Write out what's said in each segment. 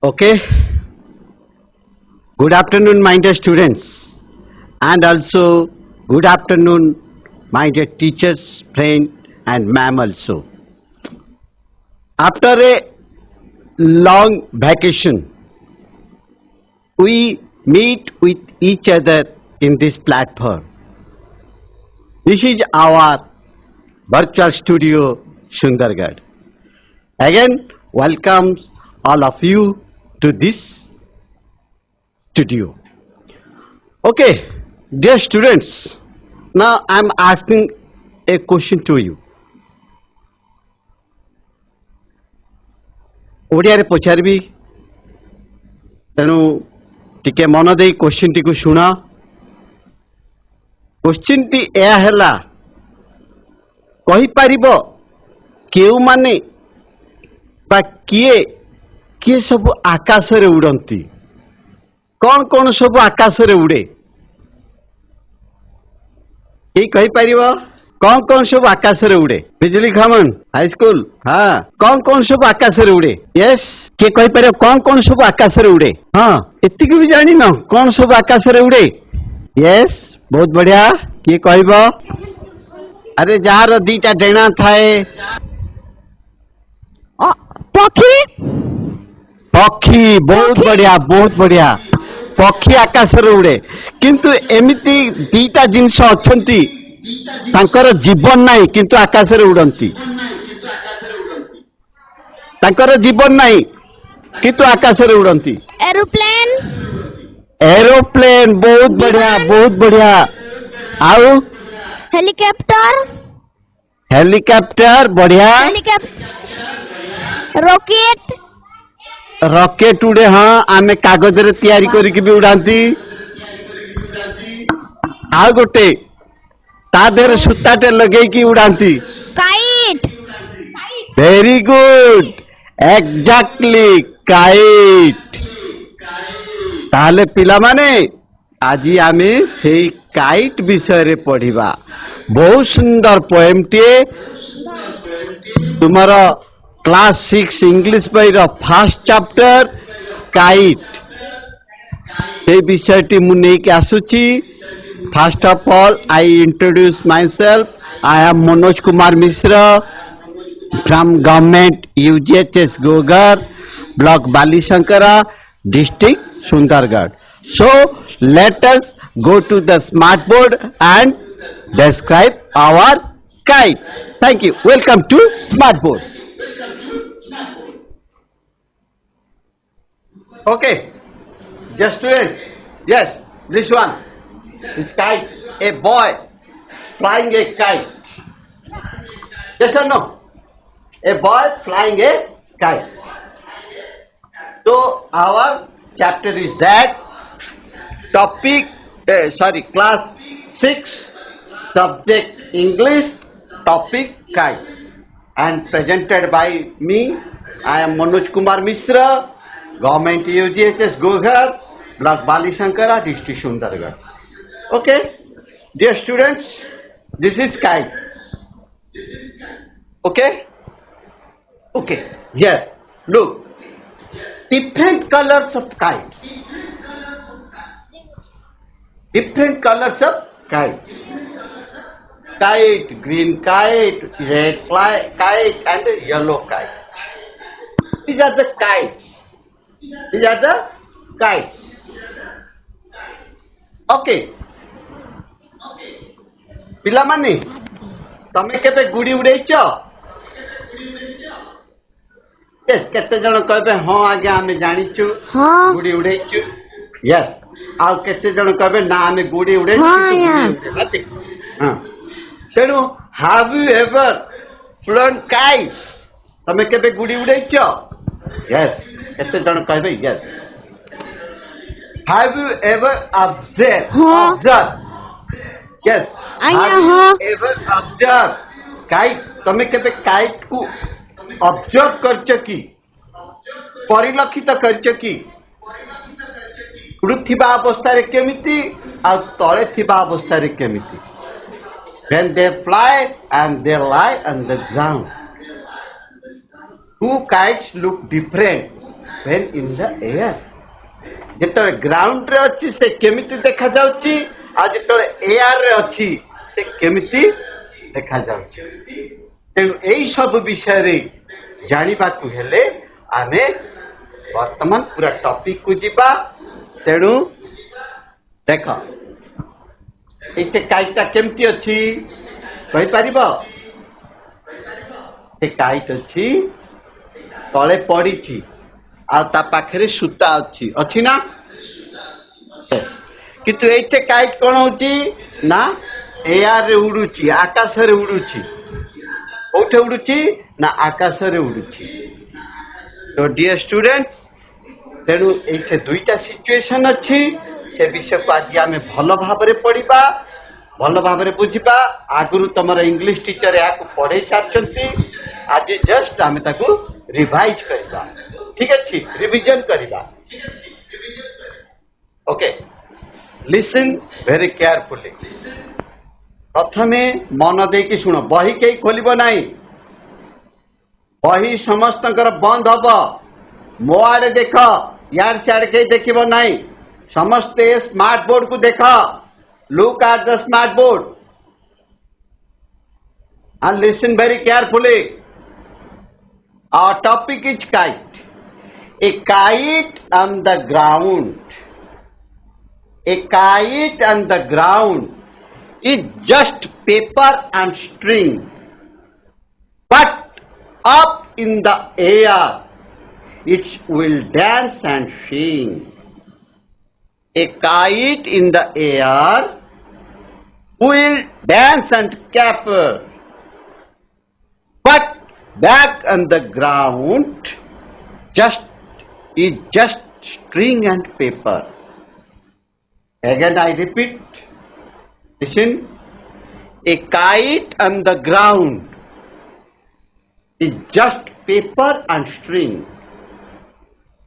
Okay. Good afternoon, my dear students, and also good afternoon, my dear teachers, friend, and ma'am also. After a long vacation, we meet with each other in this platform. This is our virtual studio, Sundargarh. Again, welcomes all of you to this studio. Okay, dear students, now I am asking a question to you. ଓଡ଼ିଆରେ ପଚାରିବି, ତେଣୁ ଟିକେ ମନ ଦେଇ କ୍ୱେଶ୍ଚିନ୍ଟିକୁ ଶୁଣ। କ୍ୱେଶ୍ଚିନ୍ଟି ଏହା ହେଲା, କହିପାରିବ କେଉଁମାନେ ବା କିଏ କିଏ ସବୁ ଆକାଶରେ ଉଡ଼ନ୍ତି? କ'ଣ କ'ଣ ସବୁ ଆକାଶରେ ଉଡ଼େ? କେହି କହିପାରିବ? କ'ଣ କ'ଣ ସବୁ ଆକାଶରେ ଉଡ଼େ? ବିଜଲି ଖାମନ ହାଇସ୍କୁଲ, ହଁ, କ'ଣ କ'ଣ ସବୁ ଆକାଶରେ ଉଡ଼େ? ୟେସ୍, କିଏ କହିପାରିବ କ'ଣ କ'ଣ ସବୁ ଆକାଶରେ ଉଡ଼େ? ହଁ, ଏତିକି ବି ଜାଣିନ କ'ଣ ସବୁ ଆକାଶରେ ଉଡ଼େ? ୟେସ୍, ବହୁତ ବଢିଆ। କିଏ କହିବ? ଆରେ ଯାହାର ଦିଟା ଡେଣା ଥାଏ। ପକ୍ଷୀ ପକ୍ଷୀ, ବହୁତ ବଢିଆ, ବହୁତ ବଢିଆ। ପକ୍ଷୀ ଆକାଶରେ ଉଡ଼େ, କିନ୍ତୁ ଏମିତି ଦିଟା ଜିନିଷ ଅଛନ୍ତି ତାଙ୍କର ଜୀବନ ନାହିଁ କିନ୍ତୁ ଆକାଶରେ ଉଡ଼ନ୍ତି। ତାଙ୍କର ଜୀବନ ନାହିଁ କିନ୍ତୁ ଆକାଶରେ ଉଡ଼ନ୍ତି। ଏରୋପ୍ଲେନ ଏରୋପ୍ଲେନ, ବହୁତ ବଢିଆ, ବହୁତ ବଢିଆ। ଆଉ ହେଲିକପ୍ଟର ହେଲିକପ୍ଟର, ବଢିଆ। ରକେଟ ରକେଟ ଉଡ଼େ, ହଁ, ଆମେ କାଗଜରେ ତିଆରି କରିକି ବି ଉଡ଼ାନ୍ତି। ଆଉ ଗୋଟେ ତା ଦେହରେ ସୂତାଟେ ଲଗେଇକି ଉଡ଼ାନ୍ତି। Kite very good, exactly, kite. ତାହେଲେ ପିଲାମାନେ, ଆଜି ଆମେ ସେଇ କାଇଟ୍ ବିଷୟରେ ପଢିବା। ବହୁତ ସୁନ୍ଦର ପୋଏମଟିଏ ତୁମର କ୍ଲାସ 6 ଇଂଲିଶ ବହିର ଫାର୍ଷ୍ଟ ଚାପ୍ଟର କାଇଟ୍, ସେଇ ବିଷୟଟି ମୁଁ ନେଇକି ଆସୁଛି। First of all, I introduce myself. I am Manoj Kumar Mishra from Government UGHS Gogar, Block Balisankara, District Sundargarh. So, let us go to the smart board and describe our kite. Thank you. Welcome to smart board. Okay, just students. Yes, this one. This kite, a boy flying a kite. Yes or no? A boy flying a kite. So our chapter is that. Topic, class 6, subject English, topic kite, and presented by me. I am Manoj Kumar Mishra, Government UGHS Gogar, Block Balisankara, District Sundargarh. Okay, dear students, this is kite. Okay, okay. Here, look, different colors of kites. Different colors of kites. Kite, green kite, red kite, and yellow kite. These are the kites. These are the kites. Okay. ପିଲାମାନେ, ତମେ କେବେ ଗୁଡ଼ି ଉଡ଼େଇଛ? କେତେ ଜଣ କହିବେ ହଁ ଆଜ୍ଞା ଆମେ ଜାଣିଛୁ, ଗୁଡ଼ି ଉଡ଼େଇଛୁ? ୟେସ୍। ଆଉ କେତେ ଜଣ କହିବେ ନା ଆମେ ଗୁଡ଼ି ଉଡ଼େଇଛୁ? ତେଣୁ have you ever flown kites? ତମେ କେବେ ଗୁଡ଼ି ଉଡ଼େଇଛ? ୟେସ୍। କେତେ ଜଣ କହିବେ yes. Have you ever observe? Yes. Have you ever observed kite? ତମେ କେବେ କାଇଟ୍ କୁ ଅବଜର୍ଭ କରିଛ କି? ପରିଲକ୍ଷିତ କରିଛ କି? ଉଡ଼ୁଥିବା ଅବସ୍ଥାରେ କେମିତି ଆଉ ତଳେ ଥିବା ଅବସ୍ଥାରେ କେମିତି? When they fly and they lie on the ground. Two kites look different when in the air. ଯେତେବେଳେ ଗ୍ରାଉଣ୍ଡରେ ଅଛି ସେ କେମିତି ଦେଖାଯାଉଛି ଆଉ ଯେତେବେଳେ ଏୟାରରେ ଅଛି ସେ କେମିତି ଦେଖାଯାଉଛି। ତେଣୁ ଏଇ ସବୁ ବିଷୟରେ ଜାଣିବାକୁ ହେଲେ ଆମେ ବର୍ତ୍ତମାନ ପୁରା ଟପିକକୁ ଯିବା। ତେଣୁ ଦେଖ ଏଇ ସେ କାଇଟଟା କେମିତି ଅଛି କହିପାରିବ? ସେ କାଇଟ ଅଛି ତଳେ ପଡ଼ିଛି ଆଉ ତା ପାଖରେ ସୂତା ଅଛି, ଅଛି ନା? କିନ୍ତୁ ଏଇଠି କାଇଟ କଣ ହଉଛି ନା ଏୟାରରେ ଉଡୁଛି, ଆକାଶରେ ଉଡୁଛି। କୋଉଠି ଉଡୁଛି ନା ଆକାଶରେ ଉଡୁଛି। ତ ଡିୟର ଷ୍ଟୁଡେଣ୍ଟସ୍, ତେଣୁ ଏଇଠି ଦୁଇଟା ସିଚୁଏସନ ଅଛି। ସେ ବିଷୟକୁ ଆଜି ଆମେ ଭଲ ଭାବରେ ପଢିବା, ଭଲ ଭାବରେ ବୁଝିବା। ଆଗରୁ ତମର ଇଂଲିଶ ଟିଚର ଏହାକୁ ପଢେଇ ସାରିଛନ୍ତି। ଆଜି ଜଷ୍ଟ ଆମେ ତାକୁ ରିଭାଇଜ କରିବା, ଠିକ ଅଛି? ରିଭିଜନ କରିବା। Okay, listen very carefully. ପ୍ରଥମେ ମନ ଦେଇକି ଶୁଣ, ବହି କେହି ଖୋଲିବ ନାହିଁ। ବହି ସମସ୍ତଙ୍କର ବନ୍ଦ ହବ। ମୋ ଆଡେ ଦେଖ, ୟାଡେ ସିଆଡେ କେହି ଦେଖିବ ନାହିଁ। ସମସ୍ତେ ସ୍ମାର୍ଟ ବୋର୍ଡ କୁ ଦେଖ। Look at the smart board and listen very carefully. Our topic is kite. A kite on the ground. A kite on the ground is just paper and string, but up in the air it will dance and sing. A kite in the air will dance and caper, but back on the ground is just string and paper. Again I repeat, listen. A kite on the ground is just paper and string,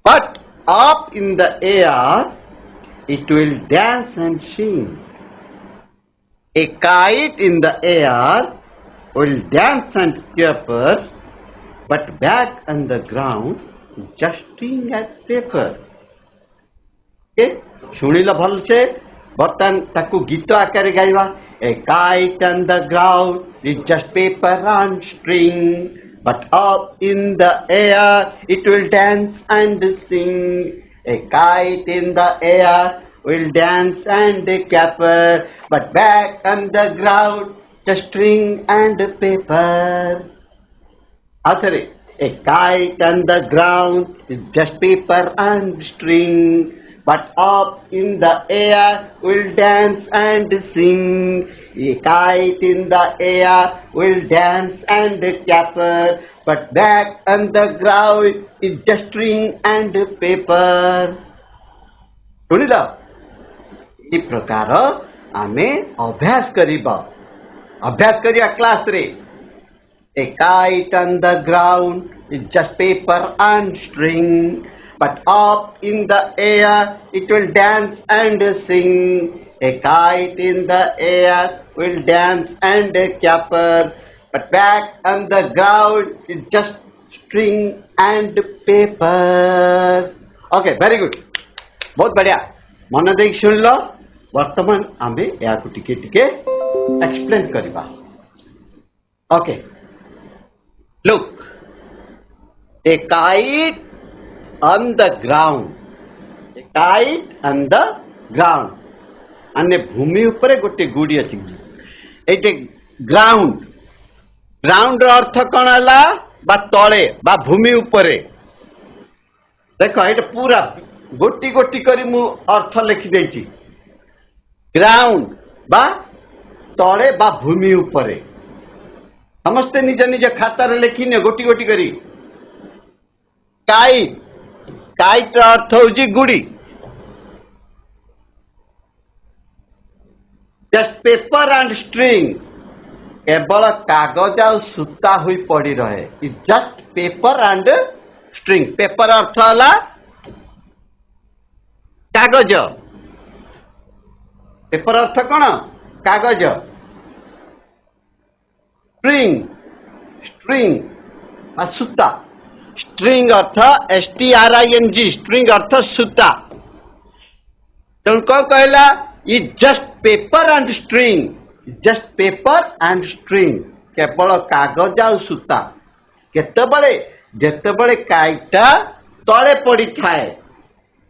but up in the air it will dance and sing. A kite in the air will dance and caper, but back on the ground just string and paper. Okay? ଶୁଣିଲ ଭଲସେ। ବର୍ତ୍ତମାନ ତାକୁ ଗୀତ ଆକାରରେ ଗାଇବା। A kite on the ground is just paper and string, but up in the air it will dance and sing. A kite in the air will dance and caper, but back on the ground just string and paper. Author, a kite on the ground is just paper and string, but up in the air will dance and sing. A kite in the air will dance and caper, but back on the ground is just string and paper. ଶୁଣିଲ? ଏ ପ୍ରକାର ଆମେ ଅଭ୍ୟାସ କରିବା କ୍ଲାସରେ। A kite on the ground is just paper and string, but up in the air it will dance and sing. A kite in the air will dance and caper, but back on the ground is just string and paper. Okay, very good. बहुत बढ़िया। मन देख सुन लो। वर्तमान आमे याकु टिके टिके explain करबा। Okay, look, A kite on the ground, A kite on the ground आने भूमि ऊपर गोटे गुड़ी अछि। एटे ग्राउंड, ग्राउंड रो अर्थ कोन हला? बा तळे बा भूमि ऊपर। देखो एटा पूरा गोटी गोटी करी मु अर्थ लिखि देछि। ग्राउंड बा तळे बा भूमि ऊपर। समस्ते निज निज खातार लिखिने गोटी गोटी करी। काइट, काइट अर्थ होछि गुड़ी। जस्ट पेपर एंड स्ट्रिंग, केवल कागज आ सूता हुई पड़ी रहे। Is just paper and string. Paper अर्थ हला कागज। पेपर अर्थ कौन? कागज। स्ट्रिंग, स्ट्रिंग सूता। स्ट्रिंग अर्थ STRING स्ट्रिंग अर्थ सूता तेणु कौन कहला is just paper and string just paper and string केवल कागज आ सूता केतेबळे जेतेबळे काइटा तळे पड़ी थाए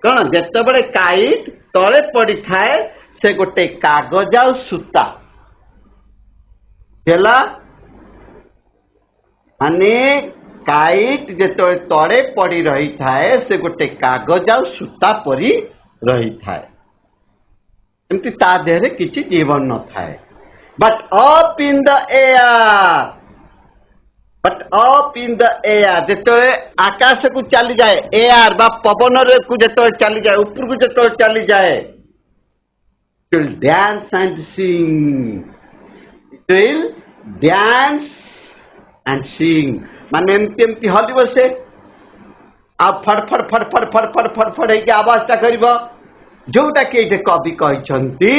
कौन जेतेबळे काइट तळे पड़ी थाए से गोटे कागज आ सूता हेला माने काइट जेते तळे पड़ी रही थाए से गोटे कागज आ सूता परी रही थाए एमती ता देहरे किछि जीवन न थाए but up in the air जेते आकाश को चली जाए एयर बा पवन रे को जेते चली जाए ऊपर को जेते चली जाए it will dance and sing it will dance and सिंग माने एमती हली बसे आ फड़ फड़ फड़ फड़ फड़ फड़ फड़ फड़ है आवाजटा करिबो जोटा कि ये कवि कहते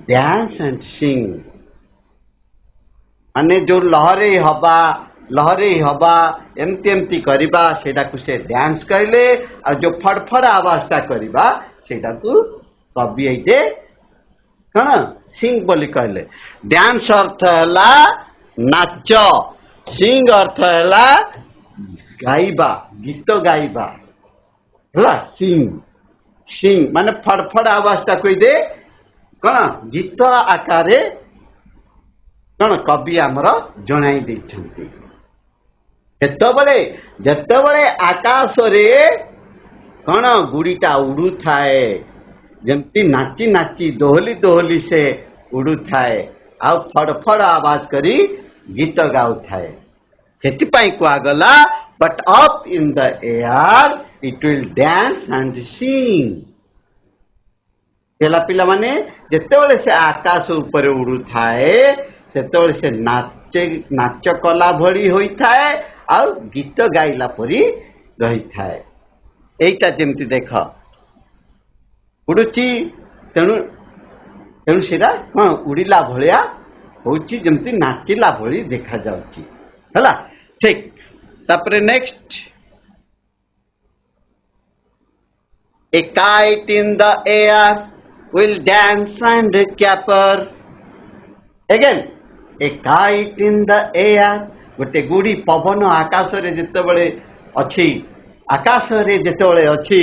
डांस एंड सिंग माने जो लहरे हवा एमती एमती करबा सेटा को से डांस कहले आ जो फड़फड़ आवाजटा करबा सेटा को कवि ये कौन सिंग बोली कहले डांस अर्थ है नाच सिंग अर्थ है गाइबा गीत गाइबा है सिंग सिंग माने फड़फड़ आवाजटा कही दे कौन गीत आकार कौन कवि आमर जनाई देछंती जेतेबळे आकाश रे कौन गुड़ीटा उड़ू थाए जमती नाची नाची दोहली दोहली से उड़ू थाए आ फड़फड़ आवाज करी गीत गाउ थाए सेतिपाई कुआगला but up in the air it will dance and sing पेला पिला माने जेतेबळे से आकाश ऊपर उड़ू थाए सेतेबळे से नाच कला भरी होई थाए आ गीत गाइला परी रही थाए एटा जेमती देख उड़ुची तेणु तेणु सेटा कौन उड़ीला भलिया होची जेमती नाचिला भली देखा जाउची हला ठीक तापरे next A kite in the air will dance and caper. Again, a kite in the air. गोटे गुड़ी पवन आकाश रे जेतेबळे अछि आकाश रे जेतेबळे अछि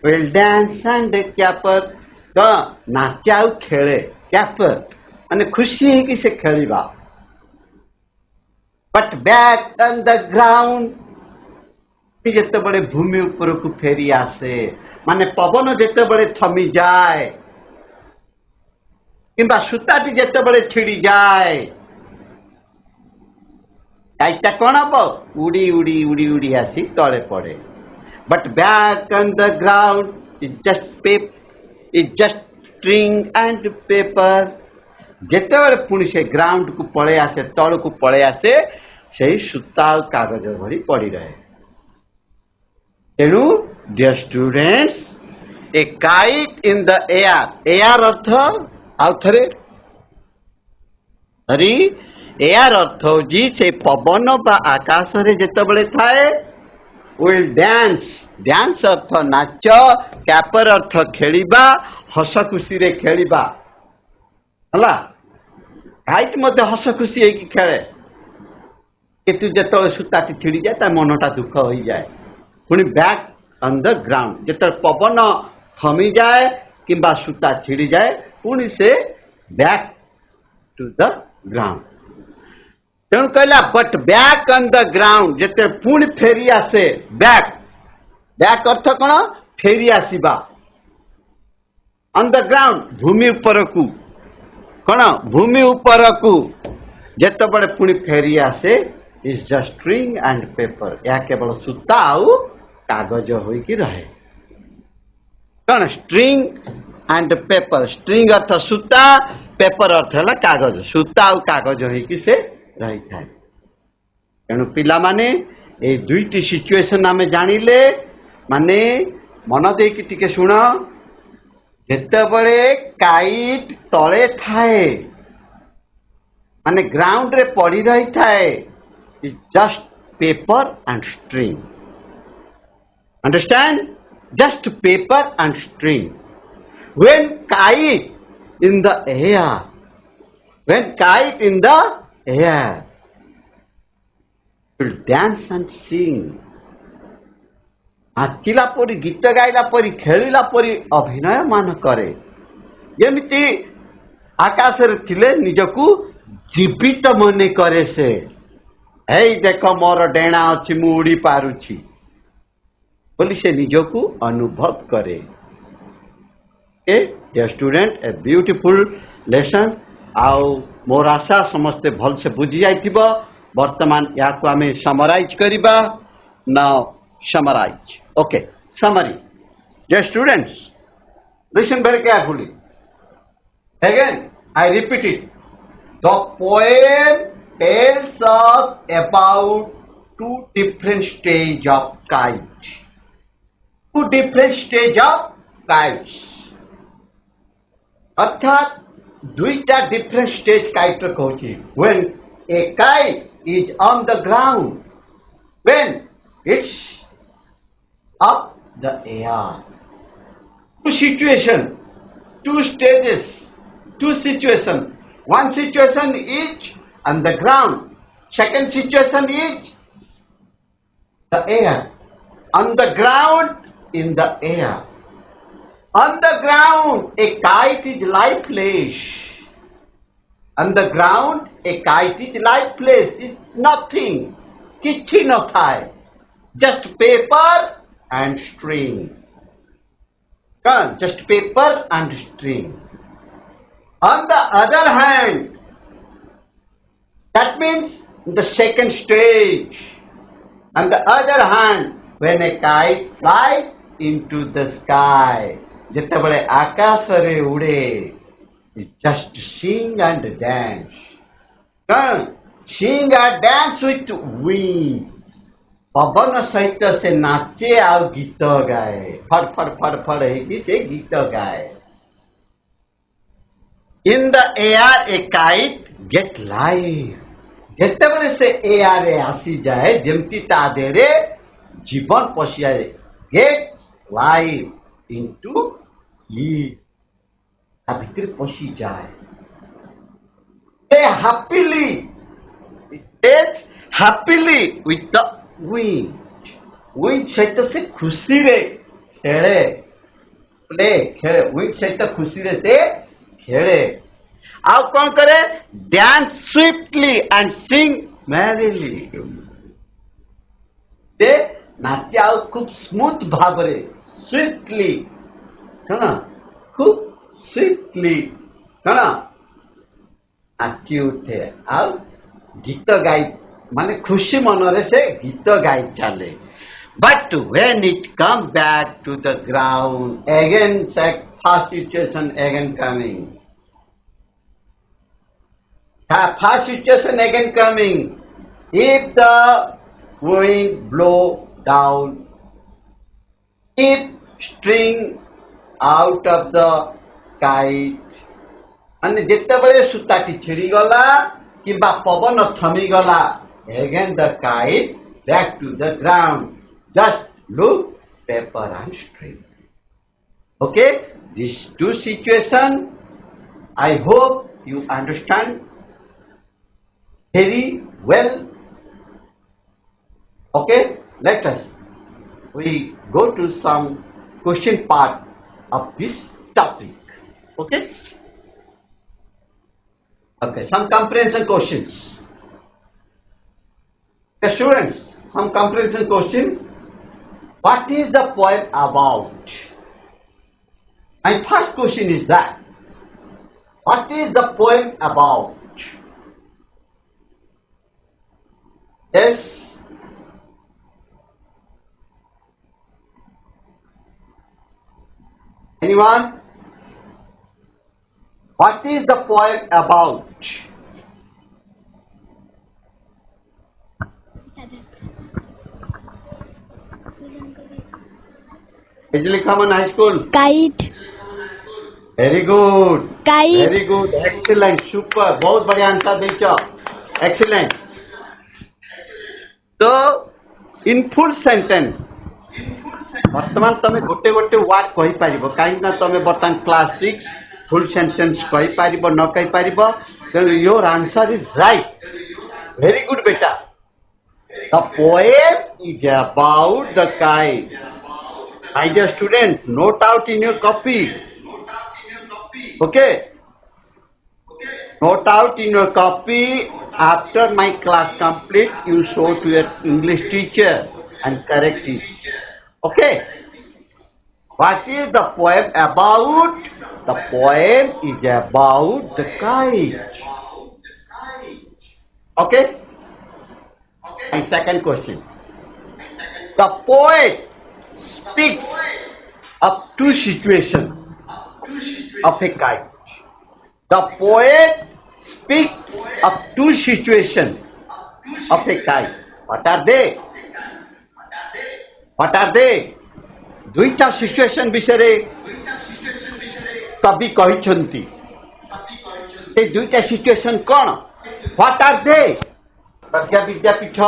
will dance and caper. तो नाचा खेले कैपर माने खुशी है कि से खेलिबा but back on the ground जेतेबळे भूमि ऊपर को फेरी आसे माने पवन जेतेबळे थमी जाए किंबा सूताटी जेतेबळे छिड़ी जाए काइटा कौन हम उड़ी उड़ी उड़ी उड़ी आसी तले पड़े but back on the ground is just string and paper जेतेबळे पुणी से ग्राउंड को पड़े आसे तल को पड़े आसे से सूता कागज भरी पड़ी रहे तेणु dear students a kite in the air air अर्थ आउ थरे हरी एयर अर्थ जी से पवन बा आकाश रे जेतेबळे थाए विल डांस डांस अर्थ नाच कैपर अर्थ खेलिबा हस खुशी रे खेलिबा हला काइट मध्य हस खुशी है कि खेले किंतु जेतेबळे सूताटी छिड़ी जाए ता मनटा दुख हो जाए पुणी बैक ऑन द ग्राउंड जेते पवन थमी जाए किंबा सूता छिड़ी जाए पुणी से बैक टू द ग्राउंड तेणु कहला but back on the ground जेते पुणी फेरी आसे बैक बैक अर्थ कौन फेरी आसीबा ऑन द ग्राउंड भूमि ऊपर को कौन भूमि ऊपर को जेतेबळे पुणी फेरी आसे is just string and paper या केवल सूता आउ कागज होइकी रहे कौन स्ट्रिंग एंड पेपर स्ट्रिंग अर्थ सूता पेपर अर्थ है कागज सूता आउ कागज होइकी से रही थाए तेणु पिला माने ए दुईटी सिचुएशन आमे जानिले माने मन देकी टिके सुन जेतेबळे काइट तळे थाए माने ग्राउंड रे पड़ी रही थाए is just paper and string Understand? Just paper and string. When kite in the air, when kite in the air, will dance and sing. नाचिला परी गीत गाइला परी खेलिला परी अभिनय मान करे एमती आकाश रे थिले निजकू जीवित मने करे से हे देख मोर डेणा अछि मु उड़ी पारुछि बोली से निजकू अनुभव करे ए dear student a beautiful lesson आउ मोर आशा समस्ते भल से बुझी जाइथिबो वर्तमान या को हमें समराइज करिबा now summarize. Okay, summary. Dear students, listen very carefully. Again, I repeat it. The poem tells us about two different stages of kite. Two different stages of kites. अर्थात दुईटा different stage kite कहूची. When a kite is on the ground, when it's up the air. Two situation, two stages, two situation. One situation is on the ground. Second situation is the air. On the ground, in the air. On the ground, a kite is lifeless. On the ground, a kite is lifeless. It's nothing. किछि न थाए. Just paper and string. Just paper and string. On the other hand, that means the second stage. On the other hand, when a kite flies into the sky, जेतेबेले आकाश रे उड़े, it just sing and dance. Sing and dance with wind. पवन सहित से नाचे आउ गीत गाए फर फर फर फर से गीत गाए in the air a kite get live जेतेबेले से एयर रे आसी जाए जेमती ता देरे जीवन पशियाए गेट लाइव इनटू ई आ भीतर पशी जाए ए happily it happily with the wind सहित से खुशी रे खेले प्ले खेले विंड सहित खुशी रे से खेले आउ कौन करे dance swiftly and Singh merrily ते नाचे आउ खूब स्मूथ भाव रे स्विफ्टली कना खूब स्विफ्टली कना नाची उठे आउ गीत गाई माने खुशी मनरे से गीत गाई चले but when it come back to the ground again first situation again coming first situation again coming if the wind blow down keep string out of the kite and जेतेबेले सुताटी छिड़ी गला किबा पवन थमी गला again the kite back to the ground. Just look, paper and string. Okay, these two situations, I hope you understand very well. Okay, let us we go to some question part of this topic. Okay, some comprehension questions. The students, some comprehension question. What is the poem about? My first question is that. What is the poem about? Yes. Anyone? What is the poem about? Ejli Khaman High School. Kite. Very good. Kite. Very good. Excellent. Super. बहुत बढ़िया answer देचो. Excellent. So, in full sentence, वर्तमान तमे गोटे गोटे word कहि पारिबो काहे ना तमे वर्तमान क्लास 6 फुल सेंटेंस कहि पारिबो न कहि पारिबो तेणु your answer is right very good बेटा the poem is about the kite my dear student note out in your copy okay note out in your copy after my class complete you show to your English teacher and correct it okay what is the poem about the poem is about the kite okay and second question the poet speaks of two situations of a kite. The poet speaks of two situations of a kite. What are they? What are they? दुईटा situation विषय कवि कहिछंती ए दुईटा situation कौन what are they प्रज्ञा विद्यापीठ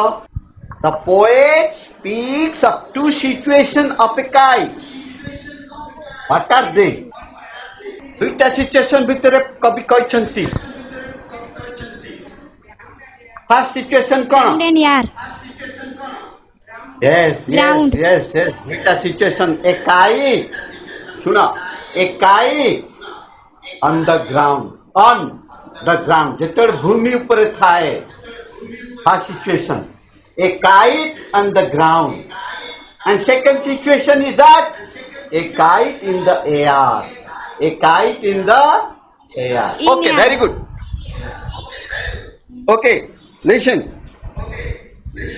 the poet speaks of two situations of a kite what are they दुईटा सिचुएशन भितर कवि कहिछंती फर्स्ट सिचुएशन कौन Indian yaar. yes Ground. yes दुईटा सिचुएशन a kite सुनो a kite on the ground जेतर भूमि ऊपर थाए first situation a kite on the ground and second situation is that a kite in the air a kite in the air okay very good okay listen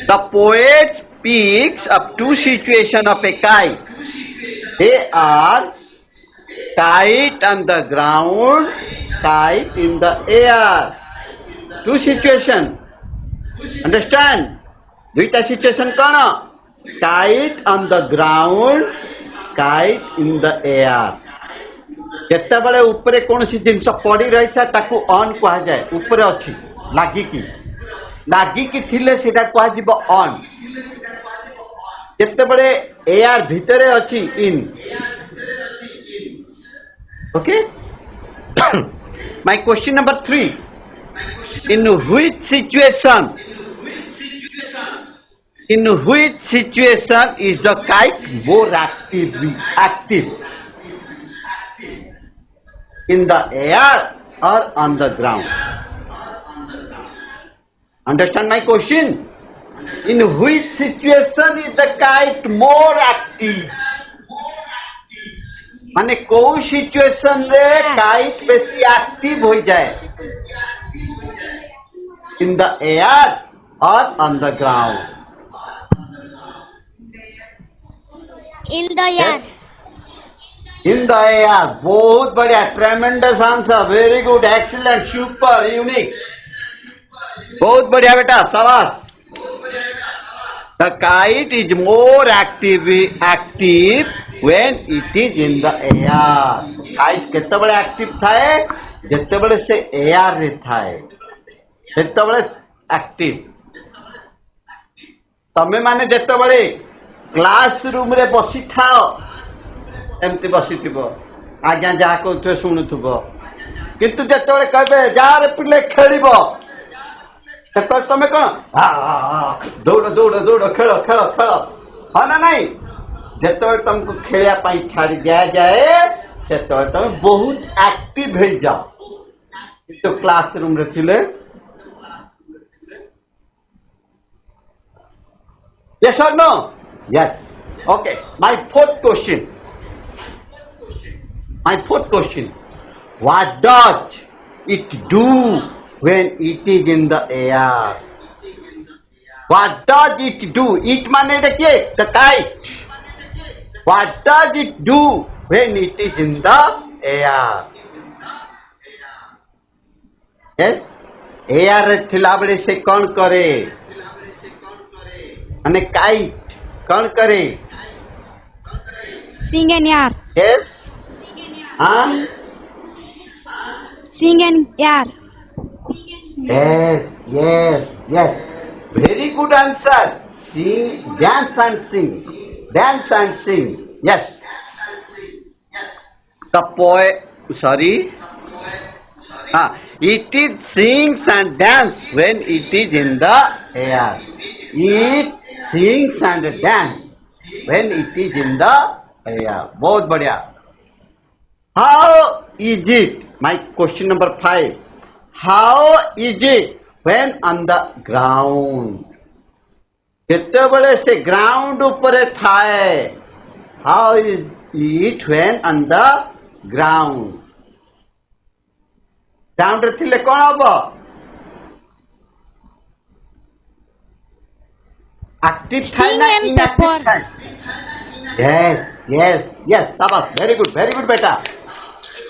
the poet speaks of two situations of a kite they are kite on the ground kite in the air two situations understand दुईटा situation कौन kite on the ground kite in the air केतेबेले ऊपर कौन सी जिनस पड़ी रही था ताकू on कहा जाए ऊपर अच्छी लागिकी थिले सेटा कहा जिवो ऑन केतेबेले एयर भितरे अच्छी in okay my question number 3 in which situation in which situation is the kite more active in the air or on the ground understand my question in which situation is the kite more active माने को situation रे kite बेसी active हो जाए in the air or on the ground In the air. In the air. बहुत बढ़िया tremendous answer very good excellent super unique बहुत बढ़िया बेटा शाबाश the kite is more active when it is in the air kite केतेबेले active थाए जेतेबेले से एयर रे थाए सेतेबेले एक्टिव तमे माने जेतेबेले क्लास रूम रे बसी थाओ एमती बसी थिबो आज्ञा जहा कहथु सुनुथबो किंतु जेतेबेले कहबे जार पिले खेलिबो सेतो तमे कोन दौड़ दौड़ दौड़ खेल खेल खेल हा ना नहीं जेतेबेले तुमको खेलिया पाई छाड़ी दिया जाए सेतेबेले तमे बहुत एक्टिव हो जाओ किंतु क्लास रूम रे थिले yes or no yes okay my fourth question what does it do when it is in the air what does it do it mane dekhiye the kite what does it do when it is in the air yes air रे थिला बळे से कोन करे અને kite કોણ કરે Sing and yaar. yes हाँ Sing and yaar. yes very good answer sing dance and sing dance and sing. Yes. The poem, sorry. It is sings and dance when it is in the air. It sings and dance when it is in the air. बहुत बढ़िया. How is it? My question number 5. How is it when on the ground? केतेबेले से ground उपरे थाए. How is it when on the ground? Ground रे थिले कोन हबो? Active थाए ना इनएक्टिव थाए? Yes. शाबाश. Very good बेटा.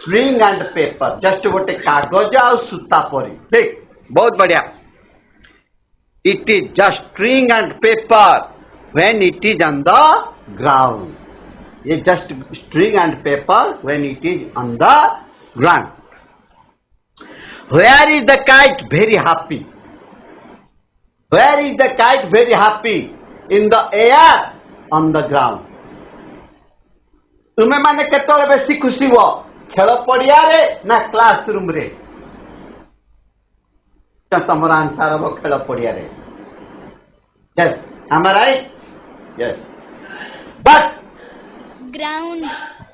String and paper. Just गोटे कागज आ सूता परी. ठीक. बहुत बढ़िया. It is just string and paper when it is on the ground. It is just string and paper when it is on the ground. Where is the kite very happy? Where is the kite very happy? In the air, on the ground. तुम्हें माने केतोले बेसी खुशी हो? खेल पड़िया रे ना classroom रे? तमरा आंसर हो खेल पड़िया रे. Yes, am I right? Yes. But Ground.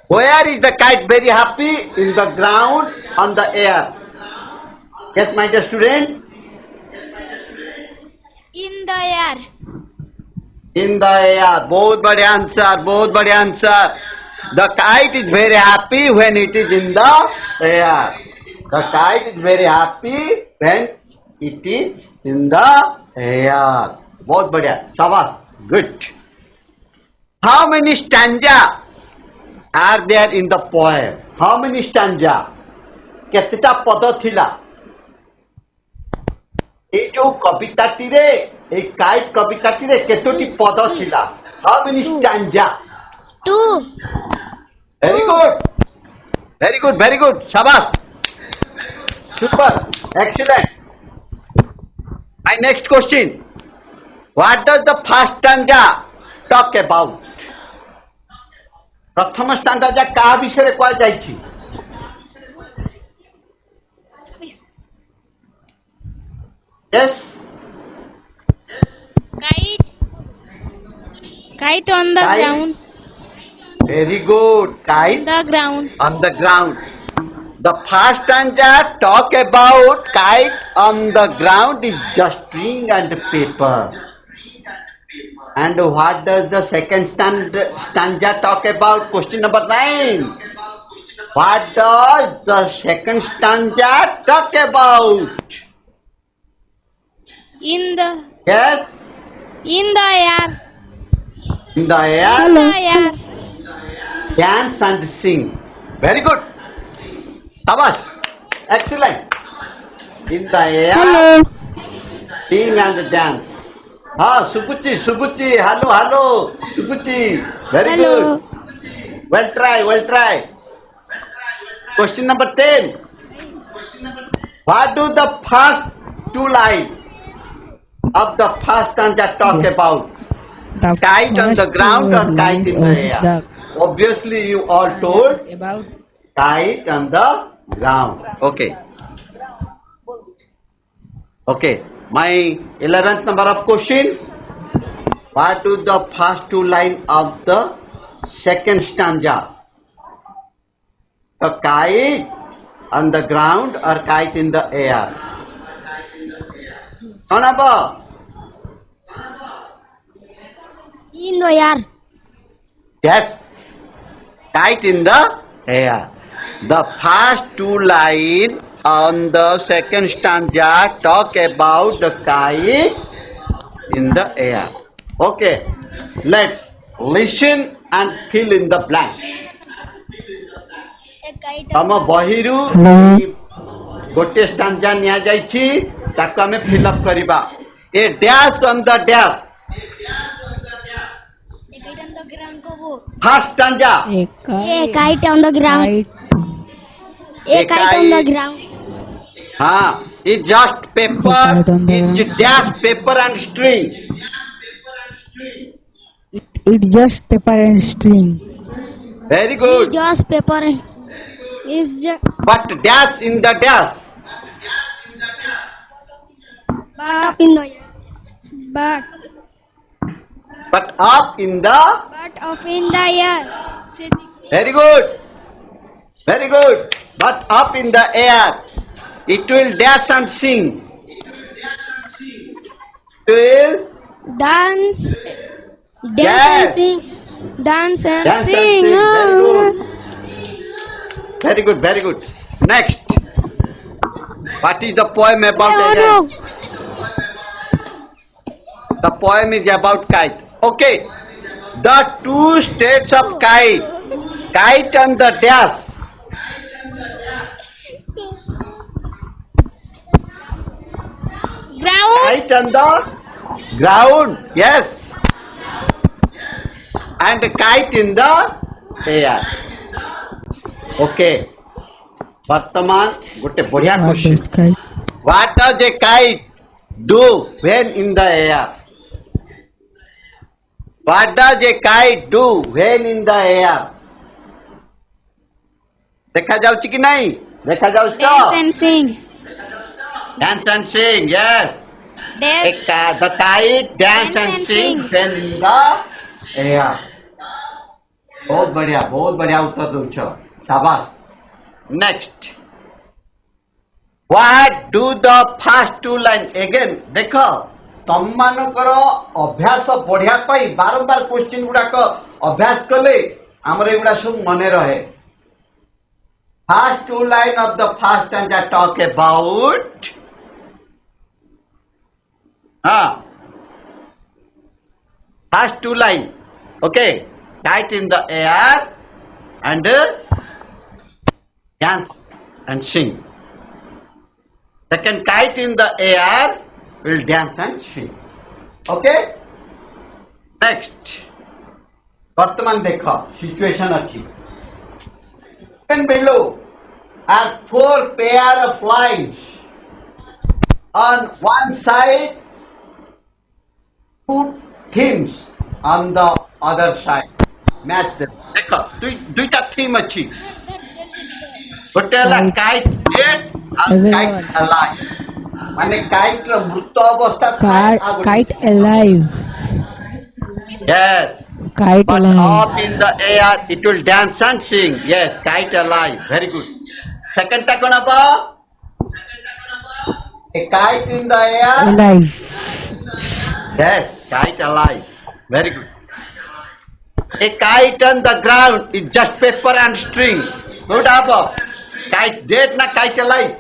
where is the kite very happy? In the ground, on the air. Yes, my dear student. In the air. In the air. बहुत बढ़िया answer. The kite is very happy when it is in the air. The kite is very happy when it is in the air. बहुत बढ़िया. शाबाश. Good. How many stanza are there in the poem? How many stanza? केतेटा पद थिला? ए जो कविताटी रे, ए kite कविताटी रे केतोटी पद थिला? How many stanza? 2. Very good. Shabash. Super. Excellent. My next question. What does the first stanza talk about? प्रथम stanza का विषय कह जाइछि? Yes. Kite on the ground. Very good. Kite on the ground. The first stanza talk about kite on the ground is just string and paper. And what does the second stanza talk about? Question number 9. What does the second stanza talk about? Yes. In the air. In the air. In the air. Dance and sing. Very good. Shabash. Excellent. In the air. Hello. Sing and dance. Subuchi. Hello. Subuchi. Very Hello. good. Well try. Question number 10. What do the first two lines of the first stanza talk about? Kite on the ground or kite in the air? Obviously, you all told about kite on the ground. Okay. My 11th number of question. What do the first two lines of the second stanza? A kite on the ground or kite in the air? Anaba? In the air. Yes. Kite in the air. The first two lines on the second stanza talk about the kite in the air. Okay. Let's listen and fill in the blank. A kite हम बहिरू गोटे stanza निया जाइछि ताको हमें fill up करिबा. A dash on the dash. on the ground को वो. First stanza. A kite on the ground. A kite on the ground. हाँ, it's just paper, it's dash paper and string. It's just paper and string. Very Is good. just paper. Is just But dash in the dash. but in the but But up in the. but of in the air. Very good. Very good. But up in the air. It will dash and sing. It will Dance, Yes. and sing, dance and dance and sing. sing. Very good. Very good. Very good. Next. What is the poem about Oh, again? no. The poem is about kite. Okay. The two states of kite. Kite and the dash. Ground, Kite and the ground. Yes. And kite in the air. Okay. Vartaman, gote बढ़िया What question. is kite? What does a kite do when in the air? What does a kite do when in the air? देखा जाଉଛି कि नहीं? देखा जाଉଛି dance तो? and sing. Dance and sing. Yes. Dance, The kite dance and sing when in the air. बहुत बढ़िया उत्तर दौछ. शाबाश. Next. What do the first two lines again? देखो तम मानकर अभ्यास बढ़िया पाई बारंबार क्वेश्चन गुड़ाक अभ्यास कले आमर एगुड़ा सब मन रहे. First two line of the first stanza talk about first two line. Okay, kite in the air and dance and sing. Second, kite in the air will dance and sing. Okay. Next. वर्तमान देखो situation अच्छी. And below are four pair of lines. On one side, two themes on the other side. Match them. देखो दुईटा theme अच्छी. गोटे kite dead और kite alive. माने kite रो मृत अवस्था Kite alive. Yes. Kite But alive. up in the air, it will dance and sing. Yes, kite alive. Very good. Second ta kona ba? A kite in the air. Alive. Yes, kite alive. Very good. A kite on the ground is just paper and string. Good abo. Kite dead na kite alive.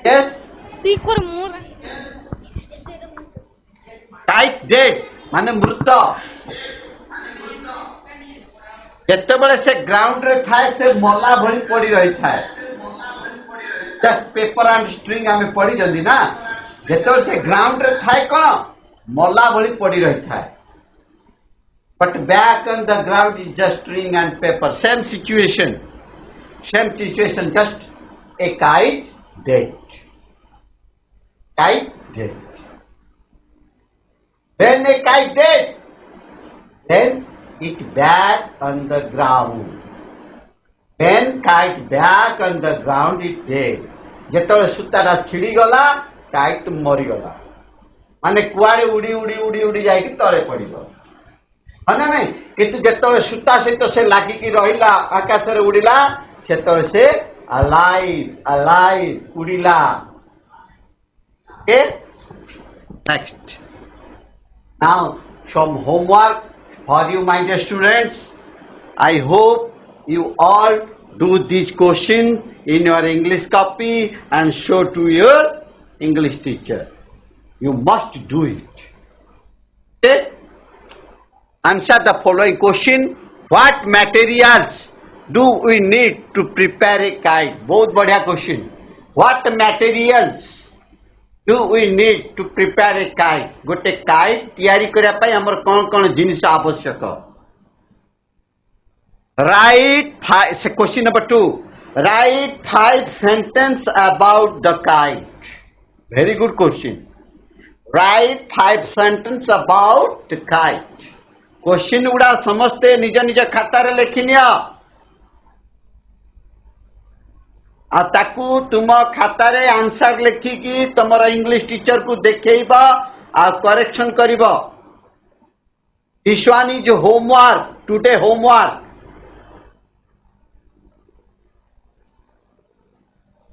Yes, kite dead माने मृत. ଯେତେବେଳେ ସେ ground ରେ ଥାଏ ସେ ମଲା ଭଳି ପଡି ରହିଥାଏ. ଜଷ୍ଟ ପେପର ଆଣ୍ଡ ଷ୍ଟ୍ରିଙ୍ଗ ଆମେ ପଢିଛନ୍ତି ନା. ଯେତେବେଳେ ସେ ଗ୍ରାଉଣ୍ଡ ରେ ଥାଏ କଣ ମଲା ଭଳି ପଡି ରହିଥାଏ. But back on the ground is just string and pepper. Same situation just a kite dead. Kite dead. When a kite dead, then it back on the ground. When kite back on the ground, it dead. ଯେତେବେଳେ ସୂତାଟା ଛିଡ଼ି ଗଲା kite ମରିଗଲା. ମାନେ କୁଆଡ଼େ ଉଡ଼ି ଉଡ଼ି ଉଡ଼ି ଉଡ଼ି ଯାଇକି ତଳେ ପଡ଼ିବ. ହଁ ନା ନାଇଁ? କିନ୍ତୁ ଯେତେବେଳେ ସୂତା ସହିତ ସେ ଲାଗିକି ରହିଲା ଆକାଶରେ ଉଡ଼ିଲା ସେତେବେଳେ ସେ alive ଉଡ଼ିଲା. Okay? Next. Now, some homework for you, my dear students. I hope you all do this question in your English copy and show to your English teacher. You must do it. Okay? Answer the following question. What materials do we need to prepare a kite? बहुत बढ़िया question. What materials do we need to prepare a kite? गोटे kite तैयारी करने पाई हमर कौन जिनिस आवश्यक. Write question number 2. Write 5 sentences about the kite. Very good question. Write 5 sentences about kite. Question गुड़ा समस्ते निज निज खातार लिखिनिया आ ताकू तुम खातार आंसर लिखिकी तुमर इंग्लिश टीचर को देखैबा आ करेक्शन करिबा. This one is homework, today homework.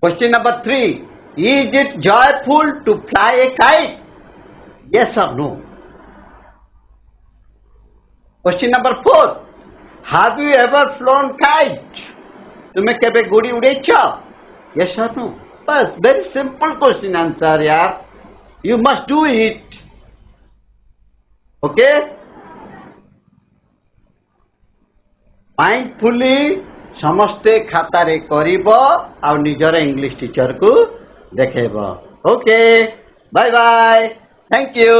Question number 3. Is it joyful to fly a kite? Yes or no? Question number 4. Have you ever flown kite? तुम्हें केबे गुड़ी उड़ेछ? Yes or no? बस very simple question answer यार. You must do it. Okay? Mindfully समस्ते खातारे करिब आ निजर English teacher को देखेब. Okay bye bye. Thank you.